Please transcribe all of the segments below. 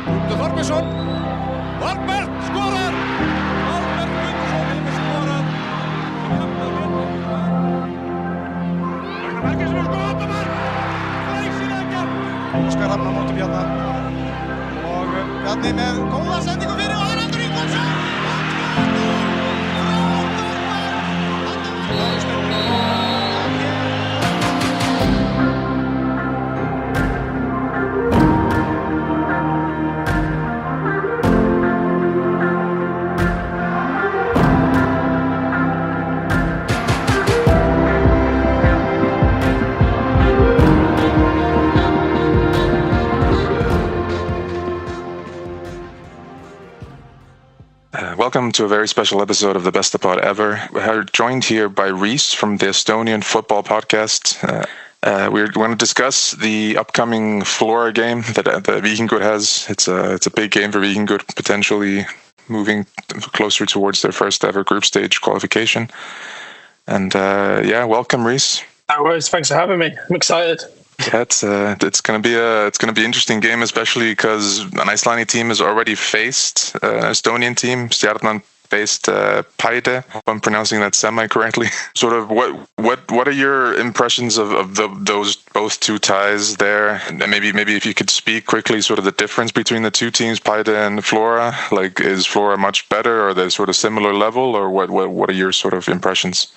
Þorbergsson Albert skorar Albert Gunnarsson hefur skorað Ragnar Bergjesson og skoðamark Glæsilega Óskar Rafn á móti Bjarna og Bjarni með góða sendingu fyrir og það aftur Ingolfsson Welcome to a very special episode of the Best Pod Ever. We're joined here by Reece from the Estonian Football Podcast. We're going to discuss the upcoming Flora game that the Víkingur has. It's a big game for Víkingur, potentially moving closer towards their first ever group stage qualification. And welcome, Reece. No worries. Thanks for having me. I'm excited. Yeah, it's going to be an interesting game, especially because an Icelandic team has already faced an Estonian team. Stjarnan faced Paide, if I'm pronouncing that semi-correctly. Sort of what are your impressions of those both two ties there? And maybe if you could speak quickly, sort of the difference between the two teams, Paide and Flora. Like, is Flora much better, or are they sort of similar level, or what are your sort of impressions?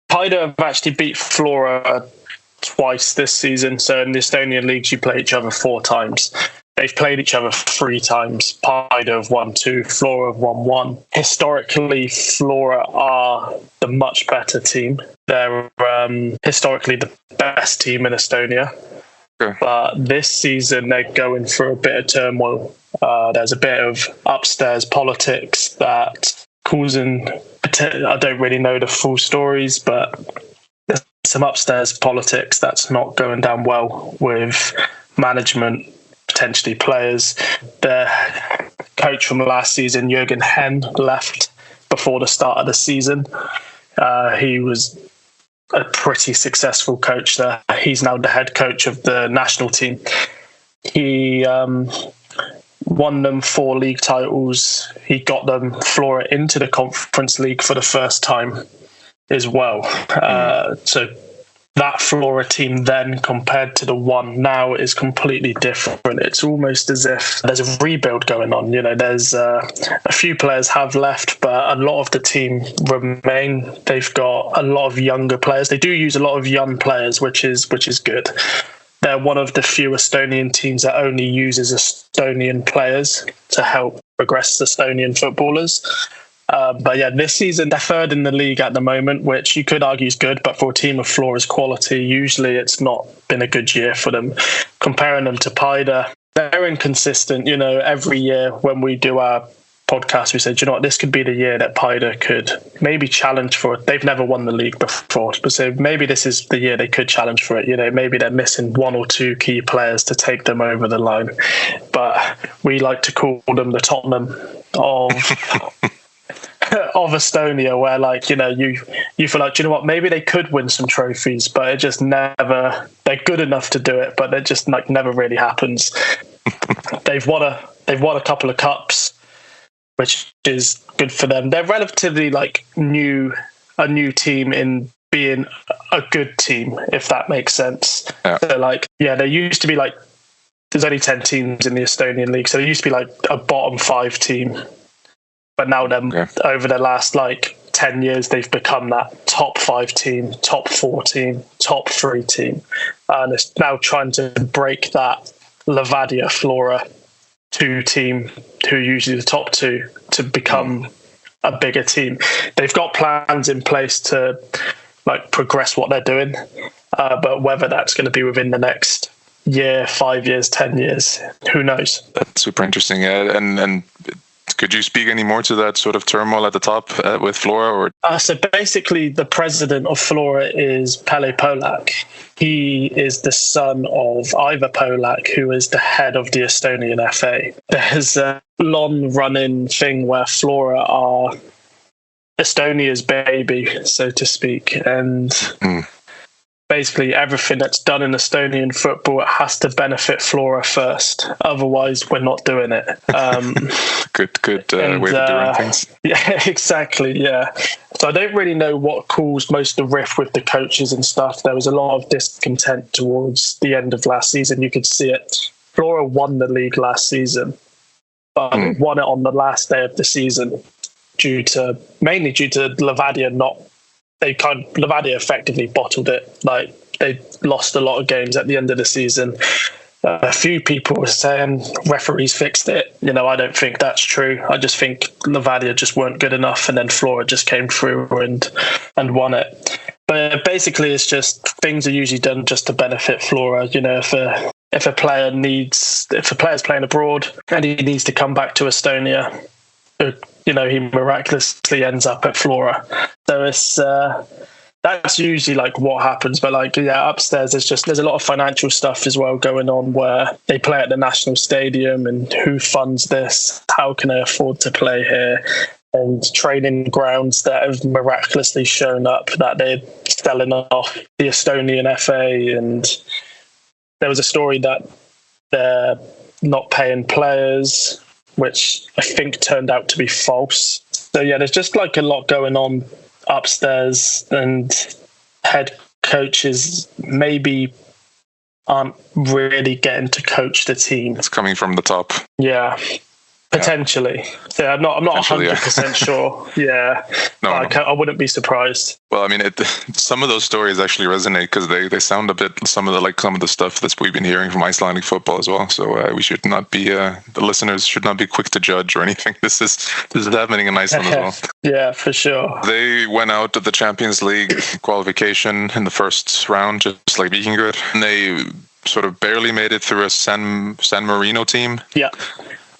Paide have actually beat Flora twice this season. So in the Estonian leagues, you play each other 4 times. They've played each other 3 times. Paide have won 2, Flora have won 1. Historically, Flora are the much better team. They're historically the best team in Estonia. Sure. But this season, they're going through a bit of turmoil. There's a bit of upstairs politics that causing... I don't really know the full stories, but there's some upstairs politics that's not going down well with management, potentially players. The coach from last season, Jürgen Henn, left before the start of the season. He was a pretty successful coach there. He's now the head coach of the national team. He won them 4 league titles. He got them Flora into the Conference League for the first time as well. So that Flora team then compared to the one now is completely different. It's almost as if there's a rebuild going on. You know, there's a few players have left, but a lot of the team remain. They've got a lot of younger players. They do use a lot of young players, which is good. They're one of the few Estonian teams that only uses Estonian players to help progress Estonian footballers. But yeah, this season they're 3rd in the league at the moment, which you could argue is good, but for a team of Flora's quality, usually it's not been a good year for them. Comparing them to Paide, they're inconsistent. You know, every year when we do our podcast, we said, you know what, this could be the year that Paide could maybe challenge for it. They've never won the league before, but so maybe this is the year they could challenge for it. You know, maybe they're missing 1 or 2 key players to take them over the line. But we like to call them the Tottenham of Estonia, where, like, you know, you feel like, you know what, maybe they could win some trophies, but it just never, they're good enough to do it, but it just like never really happens. They've won a couple of cups, which is good for them. They're relatively like a new team in being a good team, if that makes sense. Yeah. So like, yeah, there used to be like, there's only 10 teams in the Estonian league, so there used to be like a bottom 5 team. But now over the last like 10 years, they've become that top 5 team, top 4 team, top 3 team. And it's now trying to break that Levadia Flora 2 team, who are usually the top 2, to become a bigger team. They've got plans in place to like progress what they're doing. But whether that's going to be within the next year, 5 years, 10 years, who knows? That's super interesting. And could you speak any more to that sort of turmoil at the top with Flora? Or so basically, the president of Flora is Pele Polak. He is the son of Ivar Polak, who is the head of the Estonian FA. There's a long-running thing where Flora are Estonia's baby, so to speak, and basically everything that's done in Estonian football, it has to benefit Flora first. Otherwise, we're not doing it. Good way of doing things. Yeah, exactly. Yeah. So I don't really know what caused most of the rift with the coaches and stuff. There was a lot of discontent towards the end of last season. You could see it. Flora won the league last season, but won it on the last day of the season mainly due to Levadia Levadia effectively bottled it. Like, they lost a lot of games at the end of the season. A few people were saying referees fixed it. I don't think that's true. I just think Levadia just weren't good enough, and then Flora just came through and won it. But basically, it's just things are usually done just to benefit Flora. If a player's playing abroad and he needs to come back to Estonia, he miraculously ends up at Flora. So it's that's usually like what happens. But upstairs there's a lot of financial stuff as well going on, where they play at the national stadium, and who funds this? How can they afford to play here? And training grounds that have miraculously shown up that they're selling off the Estonian FA, and there was a story that they're not paying players, which I think turned out to be false. So yeah, there's just like a lot going on upstairs, and head coaches maybe aren't really getting to coach the team. It's coming from the top. Yeah. Potentially. So I'm not 100% sure. Yeah. No. I wouldn't be surprised. Well, I mean, some of those stories actually resonate because they sound a bit some of the stuff that we've been hearing from Icelandic football as well. So we should not be the listeners should not be quick to judge or anything. This is happening in Iceland as well. Yeah, for sure. They went out of the Champions League qualification in the first round, just like Víkingur, and they sort of barely made it through a San Marino team. Yeah.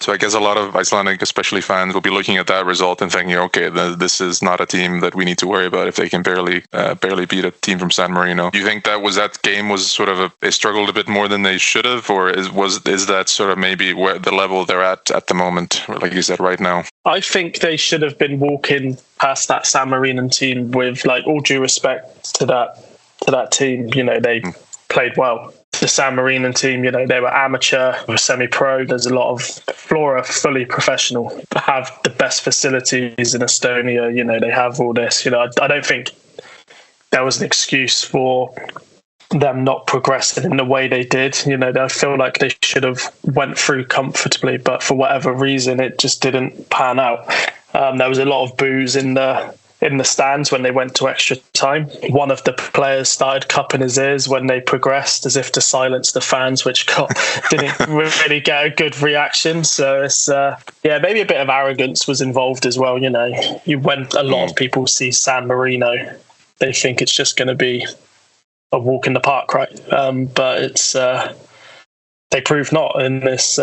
So I guess a lot of Icelandic, especially fans, will be looking at that result and thinking, okay, this is not a team that we need to worry about if they can barely beat a team from San Marino. Do you think that game was sort of they struggled a bit more than they should have, or is that sort of maybe where the level they're at the moment, like you said, right now? I think they should have been walking past that San Marino team with, like, all due respect to that team. They played well. The San Marino team, they were amateur, were semi-pro. There's a lot of Flora fully professional, have the best facilities in Estonia. They have all this. I don't think there was an excuse for them not progressing in the way they did. I feel like they should have went through comfortably, but for whatever reason, it just didn't pan out. There was a lot of boos in the stands when they went to extra time. One of the players started cupping his ears when they progressed, as if to silence the fans, which didn't really get a good reaction. So it's maybe a bit of arrogance was involved as well. When a lot of people see San Marino, they think it's just going to be a walk in the park, right? But it's they proved not in this.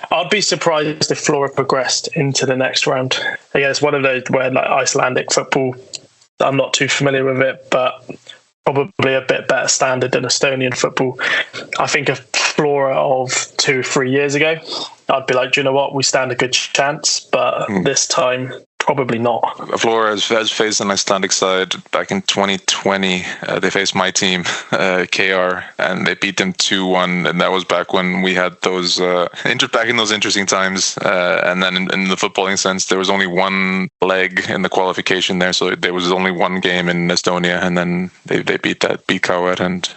I'd be surprised if Flora progressed into the next round. Again, it's one of those where, like, Icelandic football, I'm not too familiar with it, but probably a bit better standard than Estonian football. I think of Flora of 2-3 years ago, I'd be like, do you know what? We stand a good chance, but this time, probably not. Flora has faced an Icelandic side back in 2020. They faced my team, KR, and they beat them 2-1. And that was back when we had those back in those interesting times. And then in the footballing sense, there was only one leg in the qualification there, so there was only one game in Estonia, and then they beat KR and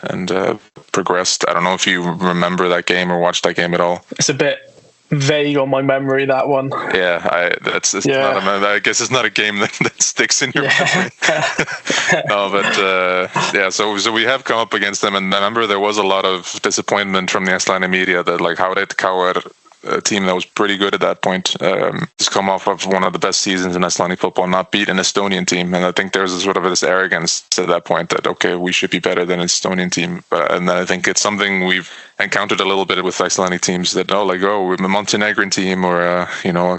progressed. I don't know if you remember that game or watched that game at all. It's a bit vague on my memory, that one. Yeah, I guess it's not a game that sticks in your memory. No, but so we have come up against them, and I remember there was a lot of disappointment from the Icelandic media that, like, how did KR, a team that was pretty good at that point, just come off of one of the best seasons in Icelandic football, not beat an Estonian team. And I think there's a sort of this arrogance at that point that, okay, we should be better than an Estonian team. And then I think it's something we've encountered a little bit with Icelandic teams that, we're a Montenegrin team or a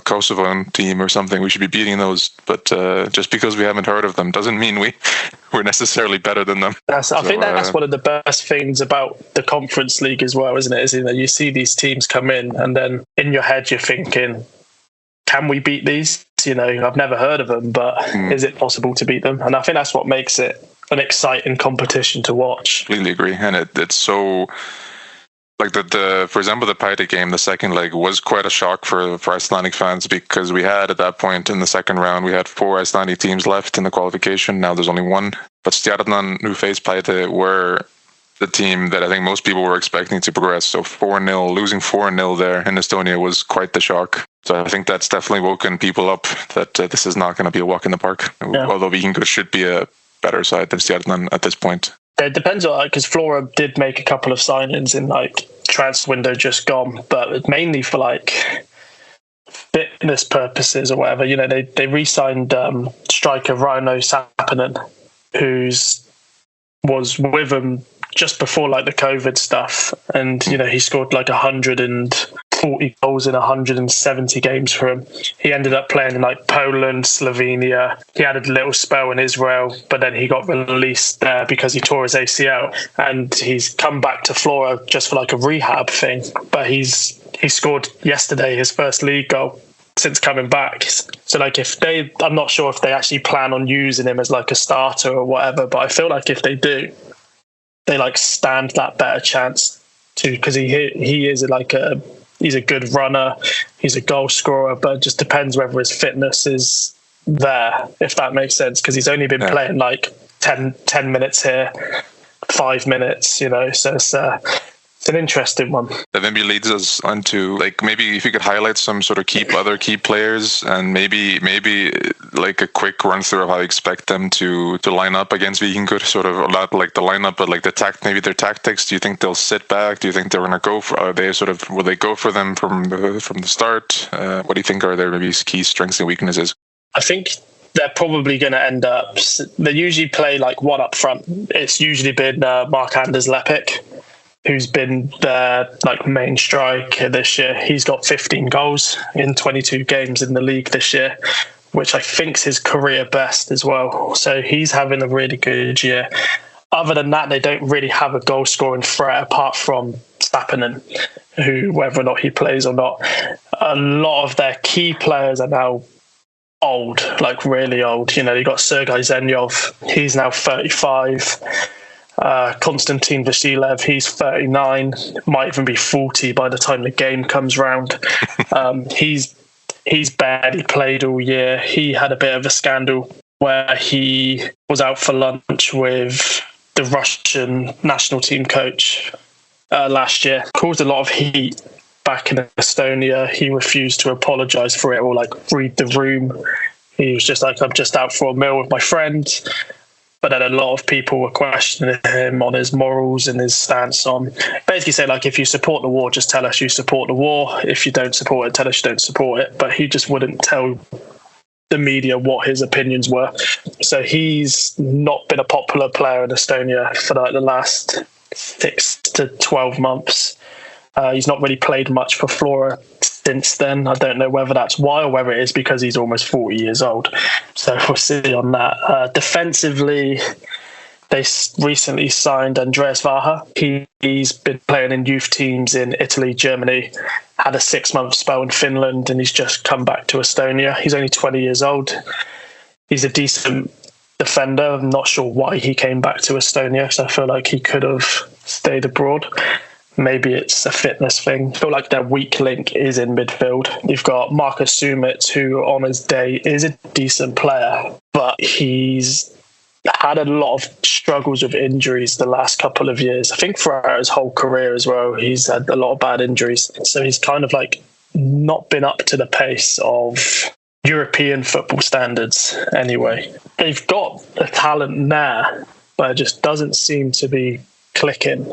Kosovan team or something, we should be beating those. But just because we haven't heard of them doesn't mean we're necessarily better than them. I think that's one of the best things about the Conference League as well, isn't it? Is that you see these teams come in, and then in your head you're thinking, can we beat these? I've never heard of them, but is it possible to beat them? And I think that's what makes it an exciting competition to watch. Completely agree. And it's so... Like for example, the Paide game, the second leg was quite a shock for Icelandic fans, because we had at that point in the second round, we had 4 Icelandic teams left in the qualification. Now there's only 1. But Stjarnan, who faced Paide, were the team that I think most people were expecting to progress. So 4-0, losing 4-0 there in Estonia was quite the shock. So I think that's definitely woken people up that this is not going to be a walk in the park. Yeah. Although Víkingur should be a better side than Stjarnan at this point. It depends on, because Flora did make a couple of signings in like transfer window just gone, but mainly for like fitness purposes or whatever. You know, they re-signed striker Rauno Sappinen, who's was with them just before like the COVID stuff, and you know he scored like 140 goals in 170 games for him. He ended up playing in like Poland, Slovenia. He had a little spell in Israel, but then he got released there because he tore his ACL, and he's come back to Flora just for like a rehab thing. But he scored yesterday his first league goal since coming back. So like I'm not sure if they actually plan on using him as like a starter or whatever, but I feel like if they do, they like stand that better chance to, because he is like he's a good runner, he's a goal scorer, but it just depends whether his fitness is there, if that makes sense, because he's only been playing like 10 minutes here, 5 minutes, you know, so it's an interesting one. That maybe leads us on to like maybe if you could highlight some sort of other key players, and maybe like a quick run through of how you expect them to line up against Víkingur, sort of not like the lineup, but like maybe their tactics. Do you think they'll sit back? Do you think they're going to go for? Will they go for them from the start? What do you think are their maybe key strengths and weaknesses? I think they're probably going to end up. They usually play like one up front. It's usually been Mark-Anders Lepik, who's been their like main striker this year. He's got 15 goals in 22 games in the league this year, which I think's his career best as well. So he's having a really good year. Other than that, they don't really have a goal scoring threat apart from Sappinen, who, whether or not he plays or not, a lot of their key players are now old, like really old. You know, you got Sergei Zenyov, he's now 35. Konstantin Vasilev, he's 39, might even be 40 by the time the game comes round. He's barely played all year. He had a bit of a scandal where he was out for lunch with the Russian national team coach last year. Caused a lot of heat back in Estonia. He refused to apologise for it or like read the room. He was just like, I'm just out for a meal with my friends. But then a lot of people were questioning him on his morals and his stance on basically say, like, if you support the war, just tell us you support the war. If you don't support it, tell us you don't support it. But he just wouldn't tell the media what his opinions were. So he's not been a popular player in Estonia for like the last 6 to 12 months. He's not really played much for Flora since then. I don't know whether that's why or whether it is because he's almost 40 years old. So we'll see on that. Defensively, they recently signed Andreas Vaha. He's been playing in youth teams in Italy, Germany, had a 6-month spell in Finland, and he's just come back to Estonia. He's only 20 years old. He's a decent defender. I'm not sure why he came back to Estonia, because I feel like he could have stayed abroad. Maybe it's a fitness thing. I feel like their weak link is in midfield. You've got Marcus Sumet, who on his day is a decent player, but he's had a lot of struggles with injuries the last couple of years. I think throughout his whole career as well, he's had a lot of bad injuries. So he's kind of like not been up to the pace of European football standards anyway. They've got the talent there, but it just doesn't seem to be clicking.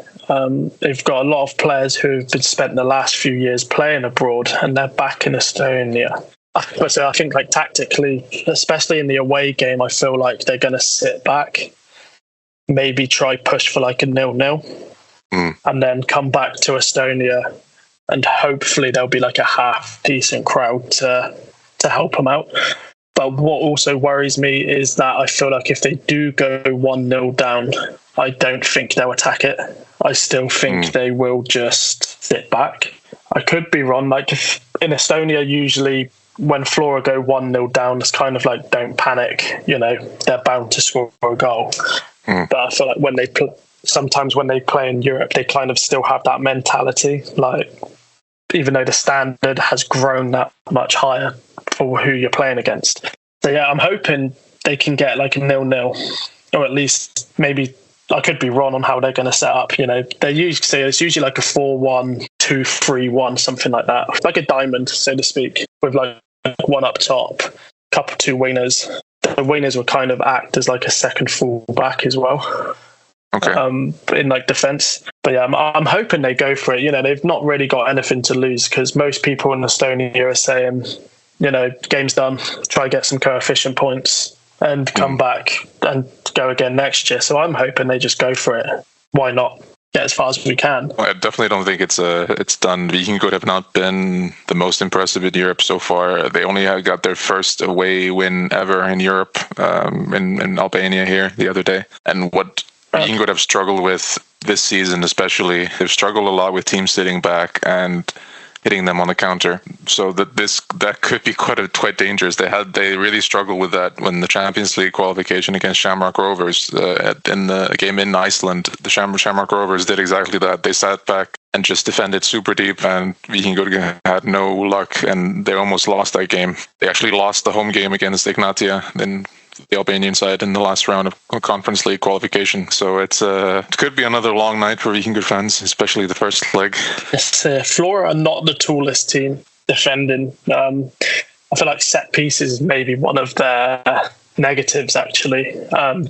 They've got a lot of players who've been spent the last few years playing abroad, and they're back in Estonia. So I think, like, tactically, especially in the away game, I feel like they're going to sit back, maybe try push for like a 0-0, and then come back to Estonia, and hopefully there'll be like a half decent crowd to help them out. But what also worries me is that I feel like if they do go 1-0 down, I don't think they'll attack it. I still think they will just sit back. I could be wrong. Like, if in Estonia, usually when Flora go 1-0 down, it's kind of like, don't panic. You know, they're bound to score a goal. But I feel like sometimes when they play in Europe, they kind of still have that mentality. Like, even though the standard has grown that much higher for who you're playing against. So yeah, I'm hoping they can get like a 0-0, or at least maybe, I could be wrong on how they're going to set up. It's usually like a 4-1, 2-3-1, something like that, like a diamond, so to speak, with like one up top, two wingers. The wingers will kind of act as like a second full back as well. Okay. In like defense. But yeah, I'm hoping they go for it. They've not really got anything to lose, because most people in Estonia are saying, game's done, try get some coefficient points and come back and go again next year. So I'm hoping they just go for it. Why not get as far as we can? I definitely don't think it's done. Víkingur have not been the most impressive in Europe so far. They only got their first away win ever in Europe, in Albania here the other day. And what Víkingur have struggled with this season especially, they've struggled a lot with teams sitting back and hitting them on the counter. So that could be quite dangerous. They really struggled with that when the Champions League qualification against Shamrock Rovers in the game in Iceland. The Shamrock Rovers did exactly that. They sat back and just defended super deep, and Víkingur had no luck, and they almost lost that game. They actually lost the home game against Ignatia, then the Albanian side, in the last round of Conference League qualification. So it could be another long night for Víkingur fans, especially the first leg. Yes, Flora are not the tallest team defending. I feel like set pieces is maybe one of their negatives, actually.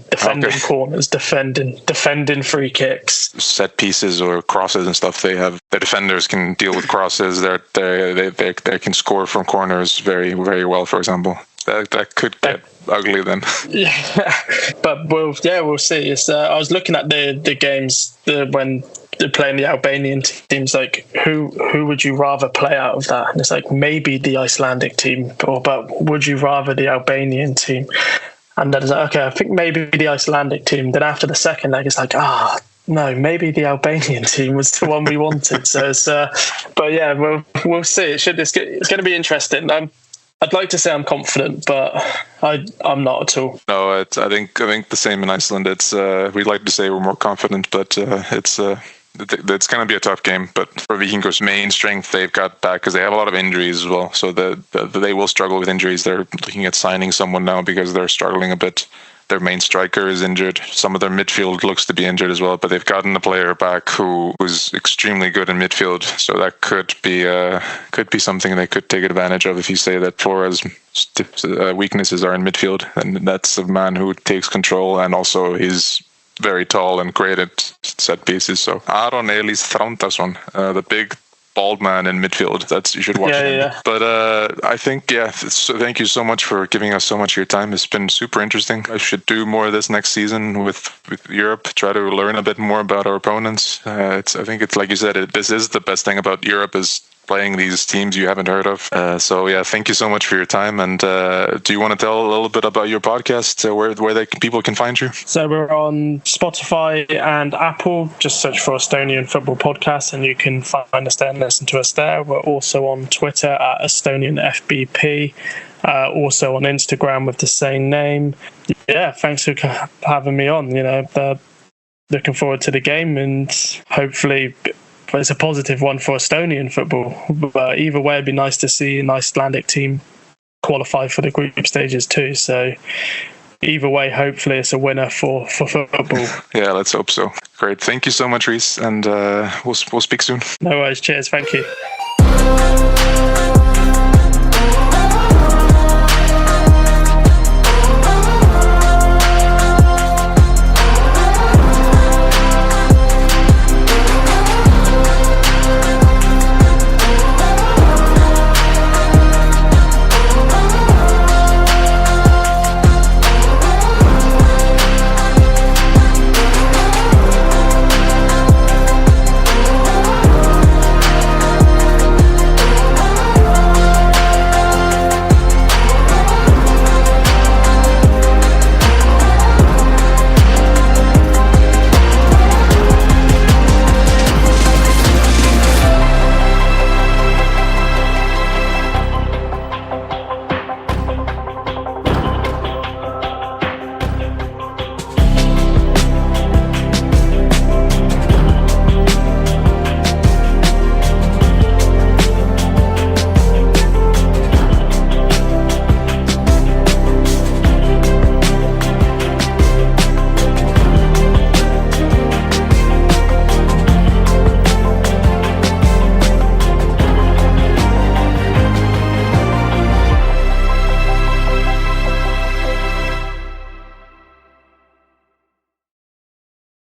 Defending corners, defending free kicks. Set pieces or crosses and stuff, they have, the defenders can deal with crosses. They can score from corners very, very well, for example. That could get ugly then. Yeah, but we'll see. I was looking at the games when they're playing the Albanian teams. Like, who would you rather play out of that? And it's like, maybe the Icelandic team, but would you rather the Albanian team? And then it's like, okay, I think maybe the Icelandic team. Then after the second leg, it's like, no, maybe the Albanian team was the one we wanted. So but yeah, we'll see. It's going to be interesting. I'd like to say I'm confident, but I'm not at all. No, I think the same in Iceland. It's we'd like to say we're more confident, but it's going to be a tough game. But for Víkingur's main strength, they've got back, because they have a lot of injuries as well. So they will struggle with injuries. They're looking at signing someone now because they're struggling a bit. Their main striker is injured. Some of their midfield looks to be injured as well, but they've gotten a player back who's extremely good in midfield. So that could be something they could take advantage of. If you say that Flora's weaknesses are in midfield, and that's a man who takes control, and also he's very tall and great at set pieces. So Aron Elís Þrándarson, the big bald man in midfield. You should watch him. Yeah. But I think, so thank you so much for giving us so much of your time. It's been super interesting. I should do more of this next season with Europe, try to learn a bit more about our opponents. I think it's like you said, this is the best thing about Europe, is playing these teams you haven't heard of. So yeah, thank you so much for your time. And do you want to tell a little bit about your podcast, where people can find you? So we're on Spotify and Apple. Just search for Estonian Football Podcast and you can find us there and listen to us there. We're also on Twitter at Estonian FBP. Also on Instagram with the same name. Yeah, thanks for having me on. Looking forward to the game, and hopefully it's a positive one for Estonian football. But either way, it'd be nice to see an Icelandic team qualify for the group stages too. So either way, hopefully it's a winner for football. Yeah, let's hope so. Great. Thank you so much, Reece. And we'll speak soon. No worries. Cheers. Thank you.